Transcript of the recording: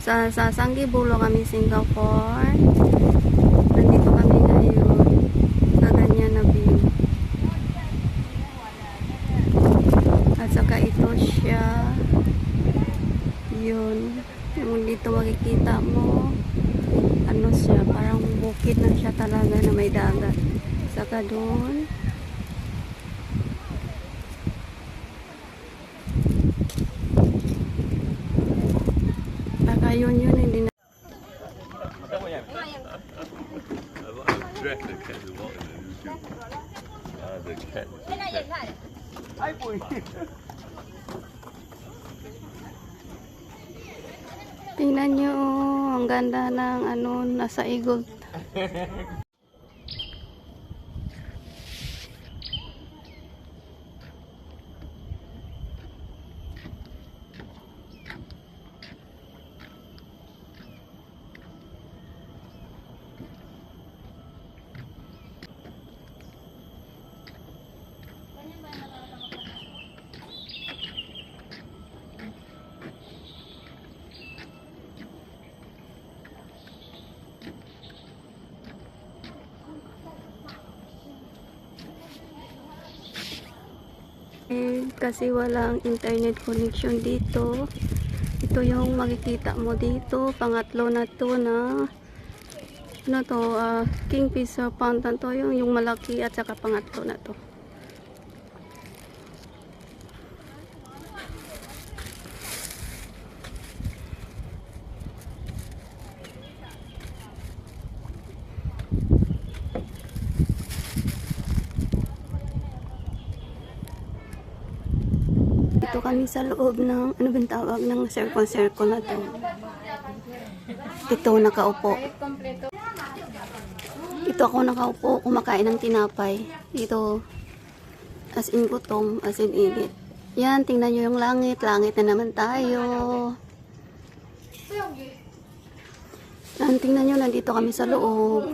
Sa Sanggibulong kami, Singapore. Nandito kami ngayon sa ganyan na view. At saka ito siya. Yun. Yung dito makikita mo, ano siya, parang bukid na siya talaga na may dagat. Saka doon. Saka yun, hindi na. Tingnan nyo, ang ganda ng ano, nasa igod. Kasi walang internet connection dito. Ito yung makikita mo dito, pangatlo na to na ano to, Kingfisher Fountain to, yung malaki, at saka pangatlo na to. Dito kami sa loob ng, ano bang tawag, ng circle na to. Ito, nakaupo. Ito ako nakaupo, kumakain ng tinapay. Dito, as in gutom, as in init. Yan, tingnan nyo yung langit. Langit na naman tayo. Yan, tingnan nyo, nandito kami sa loob.